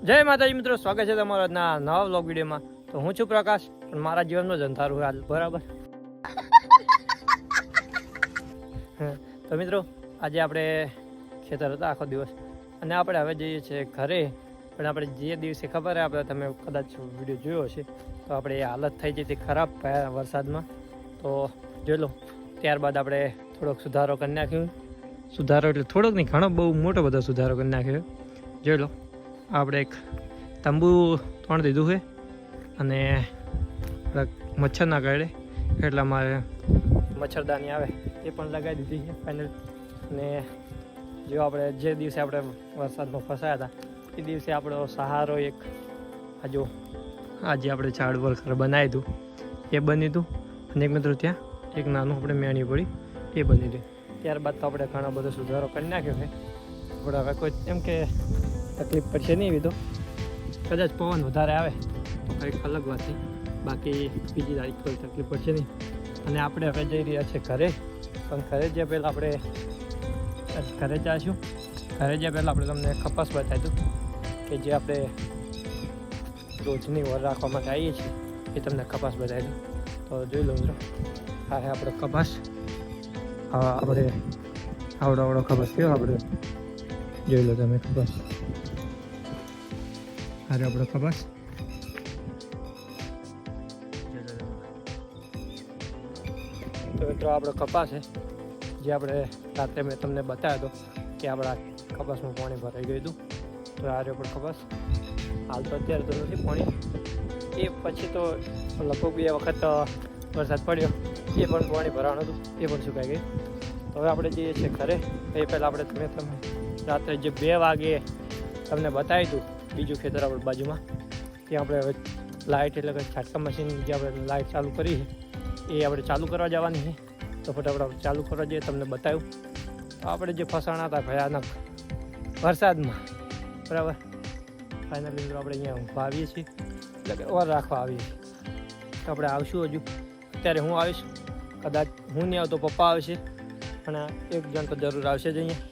જય માતાજી મિત્રો, સ્વાગત છે તમારા આજના નવા વ્લોગ વિડીયોમાં. તો હું છું પ્રકાશ, પણ મારા જીવનનો જ અંધારું હાલ બરાબર. તો મિત્રો આજે આપણે ખેતર હતા આખો દિવસ અને આપણે હવે જઈએ છીએ ઘરે. પણ આપણે જે દિવસે ખબર છે આપણે તમે કદાચ વિડીયો જોયો હશે તો આપણે એ હાલત થઈ જતી ખરાબ વરસાદમાં. તો જોઈ લો, ત્યારબાદ આપણે થોડોક સુધારો કરી નાખ્યો. સુધારો એટલે થોડોક નહીં, ઘણો બહુ મોટો બધો સુધારો કરી નાખ્યો. જોઈ લો, આપણે એક તંબુ ત્રણ દીધું છે અને મચ્છર ના કરડે એટલા મારે મચ્છરદાની આવે એ પણ લગાવી દીધી છે ફાઇનલ. અને જો આપણે જે દિવસે આપણે વરસાદમાં ફસાયા હતા એ દિવસે આપણો સહારો એક જો આજે આપણે ઝાડ પર ઘર બનાવ્યું હતું એ બન્યું હતું. અને એક મિત્રો ત્યાં એક નાનું આપણે મેણી પડી એ બની હતું. ત્યારબાદ તો આપણે ઘણો બધો સુધારો કરી નાખ્યો છે. આપણે હવે કોઈ એમ કે તકલીફ પડશે નહીં એવી, તો કદાચ પવન વધારે આવે તો કંઈક અલગ વાત છે, બાકી બીજી તારીખ કોઈ તકલીફ પડશે નહીં. અને આપણે હવે જઈ રહ્યા છીએ ઘરે. પણ ઘરે જ્યાં પહેલાં આપણે ઘરે જઈશું. ઘરે જ્યાં પહેલાં આપણે તમને કપાસ બતાવ્યું કે જે આપણે રોજની વર રાખવા માટે આવીએ છીએ એ તમને કપાસ બતાવ્યું. તો જોઈ લો મિત્રો, હા આપણો કપાસ. આપણે આવડો કપાસ કયો આપણે જોઈ લો તમે કપાસ. અરે આપણો કપાસ તો મિત્રો આપણો કપાસ છે જે આપણે રાત્રે મેં તમને બતાવ્યો હતો કે આપણા કપાસમાં પાણી ભરાઈ ગયું હતું. તો આ રહ્યો પણ કપાસ. હાલ તો અત્યારે તો નથી પાણી, એ પછી તો લગભગ 2 વખત વરસાદ પડ્યો એ પણ પાણી ભરાવાનું હતું, એ પણ સુકાઈ ગયું. તો હવે આપણે જઈએ છીએ ઘરે. એ પહેલાં આપણે તમે રાત્રે જે 2 વાગે તમને બતાવ્યું હતું બીજું ખેતર આપણે બાજુમાં, ત્યાં આપણે હવે લાઇટ એટલે કે છાટકા મશીન જે આપણે લાઇટ ચાલુ કરી છે એ આપણે ચાલુ કરવા જવાની છે. તો ફટાફટ આપણે ચાલુ કરવા જઈએ. તમને બતાવ્યું આપણે જે ફસાણા હતા ભયાનક વરસાદમાં બરાબર. ફાઇનલી આપણે અહીંયા ઊભા આવીએ છીએ એટલે કે ઓર રાખવા આવીએ છીએ. તો આપણે આવશું હજુ. અત્યારે હું આવીશ, કદાચ હું નહીં આવતો પપ્પા આવશે, પણ એક જણ તો જરૂર આવશે જ અહીંયા.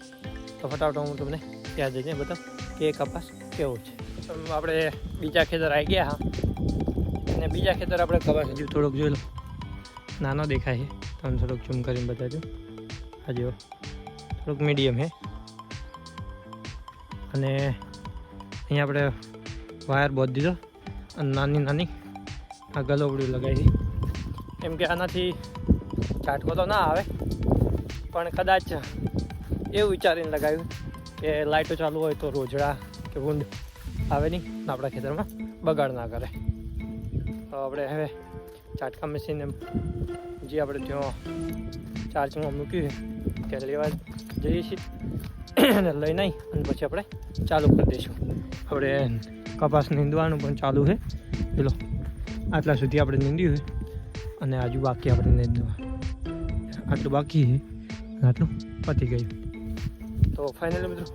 તો ફટાફટ હું તમને ત્યાં જઈને બતાવું કે કપાસ કેવો છે. આપણે બીજા ખેતર આવી ગયા. હા, અને બીજા ખેતર આપણે કપાસ હજુ થોડોક જોઈ લો, નાનો દેખાય છે. તમે થોડોક ઝૂમ કરીને બતાવજો. આ જો થોડુંક મીડિયમ છે. અને અહીંયા આપણે વાયર બોધ દીધો અને નાની આ ગલોવડી લગાવી. એમ કે આનાથી ઝાટકો તો ના આવે, પણ કદાચ એવું વિચારીને લગાવ્યું કે લાઇટો ચાલુ હોય તો રોજડા કે ઊંડ આવે નહીં, આપણા ખેતરમાં બગાડ ના કરે. તો આપણે હવે ઝાટકા મશીન જે આપણે ત્યાં ચાર્જમાં મૂક્યું છે ત્યાં લેવા જઈએ છીએ અને લઈને આવી અને પછી આપણે ચાલુ કરી દઈશું. આપણે કપાસ નીંદવાનું પણ ચાલુ છે. પેલો આટલા સુધી આપણે નીંદ્યું છે અને હજુ બાકી આપણે નીંદવા આટલું બાકી છે અને આટલું પતી ગયું. તો ફાઇનલી મિત્રો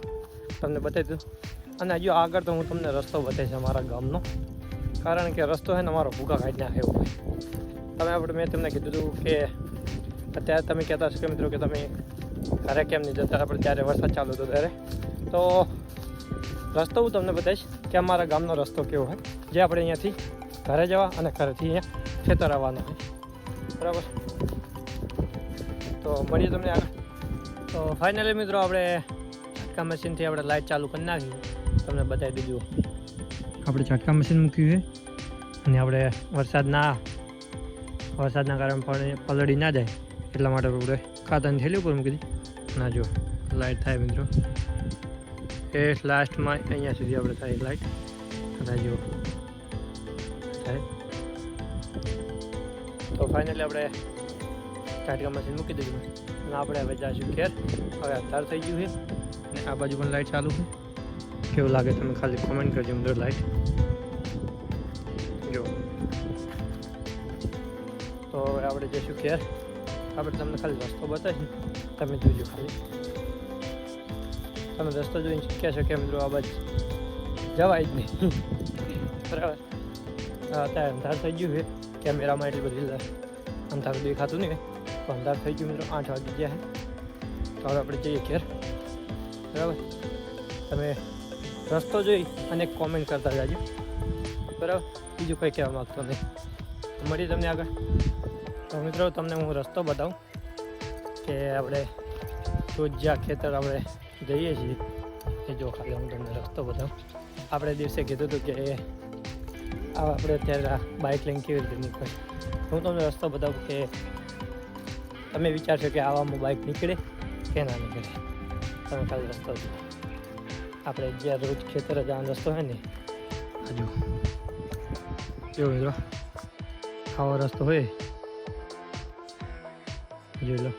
તમને બતાવી દઉં. અને હજુ આગળ તો હું તમને રસ્તો બતાવીશ અમારા ગામનો, કારણ કે રસ્તો છે ને અમારો ભૂકા કાઢી નાખે એવો હોય. મેં તમને કીધું હતું કે અત્યારે તમે કહેતા હશો કે મિત્રો કે તમે ઘરે કેમ નહીં જતા, આપણે ત્યારે વરસાદ ચાલુ હતો ત્યારે. તો રસ્તો હું તમને બતાવીશ કે અમારા ગામનો રસ્તો કેવો હોય, જે આપણે અહીંયાથી ઘરે જવા અને ઘરેથી અહીંયા ખેતર આવવાનો હોય બરાબર. તો મળીએ તમને આગળ. તો ફાઇનલી મિત્રો આપણે ઝાટકા મશીનથી આપણે લાઇટ ચાલુ કરી નાખી. તમને બતાવી દીધું આપણે ઝાટકા મશીન મૂક્યું છે અને આપણે વરસાદના કારણે પલળી ના જાય એટલા માટે આપણે ખાતાની થેલી ઉપર મૂકી દીધી. ના જો લાઇટ થાય મિત્રો, એ લાસ્ટમાં અહીંયા સુધી આપણે થાય લાઇટ. અને જો થાય. તો ફાઇનલી આપણે ઝાટકા મશીન મૂકી દીધું અને આપણે હવે જઈશું ઘેર. હવે અંધાર થઈ ગયું છે અને આ બાજુ પણ લાઇટ ચાલુ છે. કેવું લાગે તમે ખાલી કોમેન્ટ કરજો મિત્રો. લાઇટ જો. તો હવે આપણે જઈશું ઘેર. આપણે તમને ખાલી રસ્તો બતાવીશું, તમે જોજો ખાલી. તમે રસ્તો જોઈને કહેશો કે મિત્રો આ બાજુ જવાય જ નહીં બરાબર. અત્યારે અંધાર થઈ ગયું છે, કેમેરામાં એટલી બધી અંધારું દેખાતું નહીં, તો અંધાર થઈ ગયું મિત્રો. 8 વાગી ગયા છે. તો હવે આપણે જઈએ ઘેર બરાબર. તમે રસ્તો જોઈ અને કોમેન્ટ કરતા જાજો, બરાબર? બીજું કંઈ કહેવા માગતો નહીં. મળી તમને આગળ. તો મિત્રો તમને હું રસ્તો બતાવું કે આપણે રોજ જ્યાં ખેતર આપણે જઈએ છીએ એ જો ખાલી હું તમને રસ્તો બતાવું. આપણે દિવસે કીધું હતું કે આપણે અત્યારે બાઇક લઈને કેવી રીતે નીકળે. હું તમને રસ્તો બતાવું કે તમે વિચારશો કે આવામાં બાઇક નીકળે કે ના નીકળે. તમે ખાલી રસ્તો જુઓ. આપણે જ્યાં રોજ ખેતર જવાનો રસ્તો હોય ને હજુ જો મિત્રો આવો રસ્તો હોય જોઈ લો.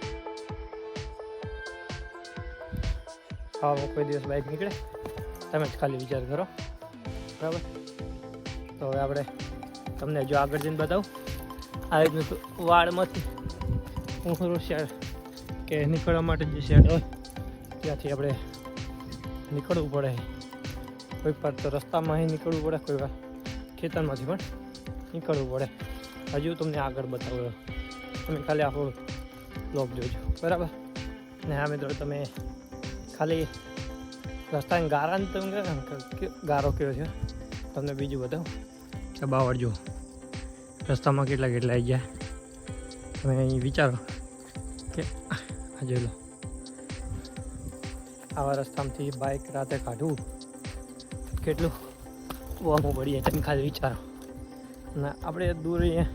આવામાં કોઈ દિવસ બાઇક નીકળે? તમે જ ખાલી વિચાર કરો, બરાબર? તો હવે આપણે તમને જો આગળ જઈને બતાવું. આ રીતનું વાડમાંથી ઊંઘરું શેડ કે નીકળવા માટે જે શેડ હોય ત્યાંથી આપણે નીકળવું પડે. કોઈ વાર તો રસ્તામાં નીકળવું પડે, કોઈ વાર ખેતરમાંથી પણ નીકળવું પડે. હજુ તમને આગળ બતાવું, તમે ખાલી આપણો બ્લોગ જોજો, બરાબર? ને હા મિત્રો, તમે ખાલી રસ્તાની ગારાને તમે ગારો કયો છે તમને બીજું બતાવું કે બાવળ જુઓ રસ્તામાં કેટલા આવી ગયા. તમે અહીં વિચારો કે આ જોઈ લો, આવા રસ્તામાંથી બાઇક રાતે કાઢવું કેટલું વામું પડીએ. તમે ખાલી વિચારો. અને આપણે દૂર અહીંયા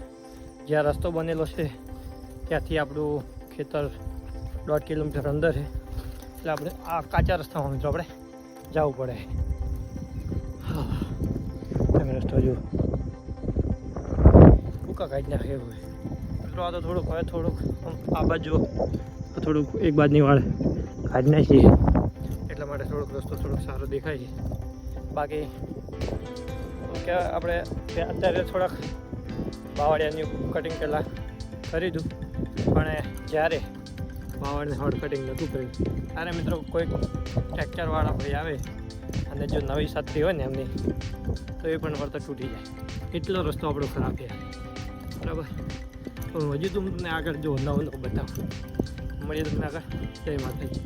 જ્યાં રસ્તો બનેલો છે ત્યાંથી આપણું ખેતર 1.5 કિલોમીટર અંદર છે, એટલે આપણે આ કાચા રસ્તામાં મિત્રો આપણે જવું પડે. હા, તમે રસ્તો જુઓ ભૂકા કાઢી નાખે એવું હોય મિત્રો. આ તો થોડુંક હવે થોડુંક આ બાજુ થોડુંક એક બાજુની વાળ કાઢી નાખીએ એટલા માટે થોડોક રસ્તો થોડોક સારો દેખાય છે. બાકી કે આપણે અત્યારે થોડાક બાવળિયાની કટિંગ પહેલાં કરી દઉં, પણ જ્યારે બાવળને હળ કટિંગ નહોતું કર્યું ત્યારે મિત્રો કોઈ ટ્રેક્ટરવાળા ભાઈ આવે અને જો નવી સાતરી હોય ને એમની તો એ પણ વળતર તૂટી જાય. એટલો રસ્તો આપણો ખરાબ છે, બરાબર? તો હજુ તો હું તમને આગળ જો નવું બતાવું. મળીએ તમને આગળ. જય માતાજી.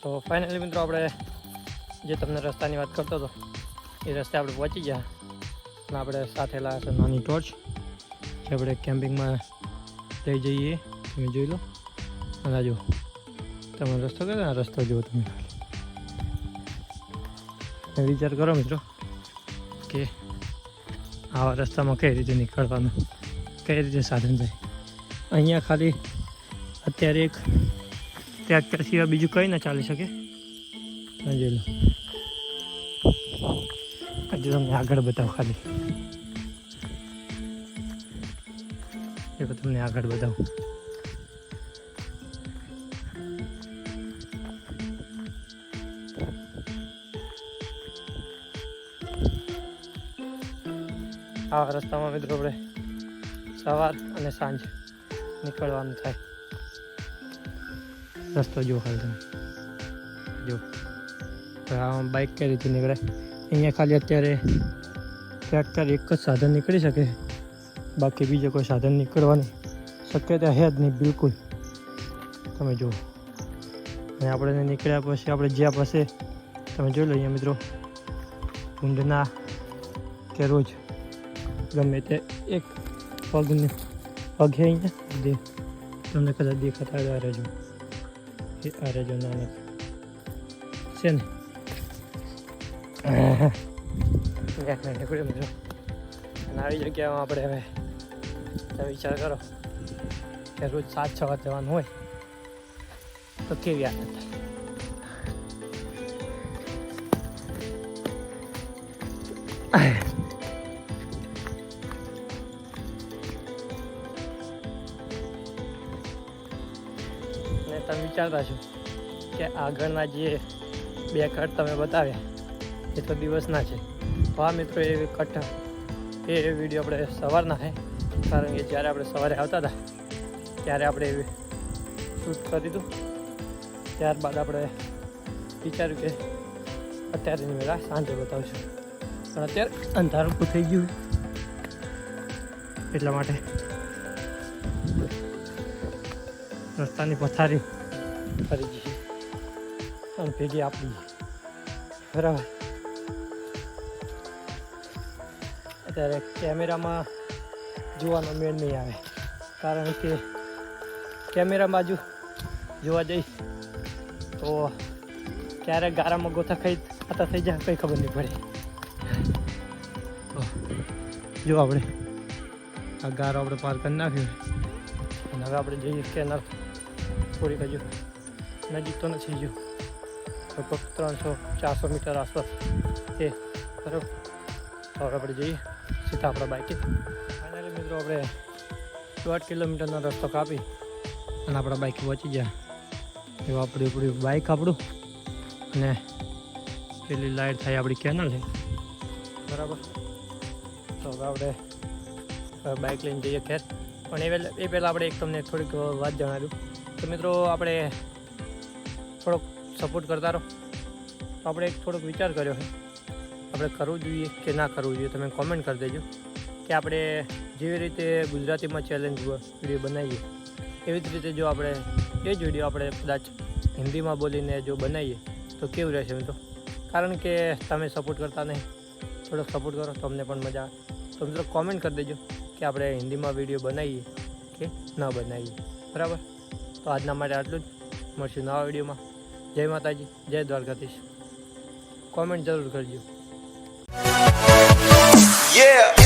તો ફાઇનલી મિત્રો આપણે જે તમને રસ્તાની વાત કરતો હતો એ રસ્તે આપણે પહોંચી ગયા અને આપણે સાથે લાવ્યા છે નાની ટોર્ચ જે આપણે કેમ્પિંગમાં લઈ જઈએ. તમે જોઈ લો. અને જો તમે રસ્તો કરો ને, રસ્તો જુઓ તમે. વિચાર કરો મિત્રો કે આવા રસ્તામાં કઈ રીતે નીકળવાનું, કઈ રીતે સાધન જાય. અહીંયા ખાલી અત્યારે એક ટ્રેક્ટર સિવાય બીજું કંઈ ના ચાલી શકે. જોઈ લો. હજુ તમને આગળ બતાવો. ખાલી એ તમને આગળ બતાવું. આ રસ્તામાં મિત્રો આપણે સવાર અને સાંજ નીકળવાનું થાય. રસ્તો જો ખાલી તમે જો. આમાં બાઇક કઈ રીતે નીકળે? અહીંયા ખાલી અત્યારે ટ્રેક્ટર એક જ સાધન નીકળી શકે, બાકી બીજો કોઈ સાધન નીકળવાની શક્યતા છે જ નહીં બિલકુલ. તમે જુઓ. અને આપણે નીકળ્યા પછી આપણે જ્યાં પાસે તમે જોઈ લો અહીંયા મિત્રો ઊંડના કે રોજ ગમે તે એક પગ છે અહીંયા તમને કદાચ દેખાતા આ રહેજો, આ રહેજો નાનક છે ને. નીકળ્યો મિત્રો. અને આવી જગ્યામાં આપણે હવે તમે વિચાર કરો કે રોજ 7-6 વાર જવાનું હોય તો કેવી આદત થાય. ને તમે વિચારતા છો કે આગળના જે 2 કટ તમે બતાવ્યા એ તો દિવસના છે. હા મિત્રો, એ કટ એ વિડીયો આપણે સવારના છે, કારણ કે જ્યારે આપણે સવારે આવતા હતા ત્યારે આપણે શૂટ કરી દીધું. ત્યારબાદ આપણે વિચાર્યું કે અત્યારે નહીં મેળા સાંજે બતાવશું, પણ અત્યારે અંધારું થઈ ગયું એટલા માટે રસ્તાની પથારી ફરી જઈએ અને ભેગી આપી બરાબર. અત્યારે કેમેરામાં જોવાનો મેળ નહીં આવે, કારણ કે કેમેરા બાજુ જોવા જઈશ તો ક્યારેક ગારામાં ગોથા ખાતા થઈ જાય કંઈ ખબર નહીં પડે. જો આપણે આ ગારો આપણે પાર કરી નાખ્યો અને હવે આપણે જઈએ કેનાલ. થોડીક હજુ નજીક તો નથી ગયું, લગભગ 300-400 મીટર આસપાસ છે બરાબર. તો હવે આપણે જઈએ સીધા આપણા બાઇકે. ફાઇનલી મિત્રો આપણે 1.5 કિલોમીટરનો રસ્તો કાપી અને આપણા બાઇક પહોંચી ગયા. એવું આપણું બાઇક આપણું અને પેલી લાઇટ થાય આપણી કેનલ છે બરાબર. તો હવે આપણે બાઇક લઈને જઈએ ખેર. પણ એ પહેલાં આપણે એક તમને થોડીક વાત જણાવ્યું તો મિત્રો આપણે થોડોક સપોર્ટ કરતા રહો. તો આપણે એક થોડોક વિચાર કર્યો છે, આપણે કરવું જોઈએ કે ના કરવું જોઈએ. તમે કોમેન્ટ કરી દેજો કે આપણે જેવી રીતે ગુજરાતીમાં ચેલેન્જ વિડીયો બનાવીએ એવી જ રીતે જો આપણે એ જ વિડીયો આપણે કદાચ હિન્દીમાં બોલીને જો બનાવીએ તો કેવું રહેશે મિત્રો. કારણ કે તમે સપોર્ટ કરતા નહીં, થોડોક સપોર્ટ કરો તો અમને પણ મજા આવે. તો મિત્રો કોમેન્ટ કરી દેજો કે આપણે હિન્દીમાં વિડીયો બનાવીએ કે ન બનાવીએ બરાબર. તો આજના માટે આટલું જ. મળશું નવા વિડીયોમાં. જય માતાજી, જય દ્વારકાધીશ. કોમેન્ટ જરૂર કરજો. Yeah.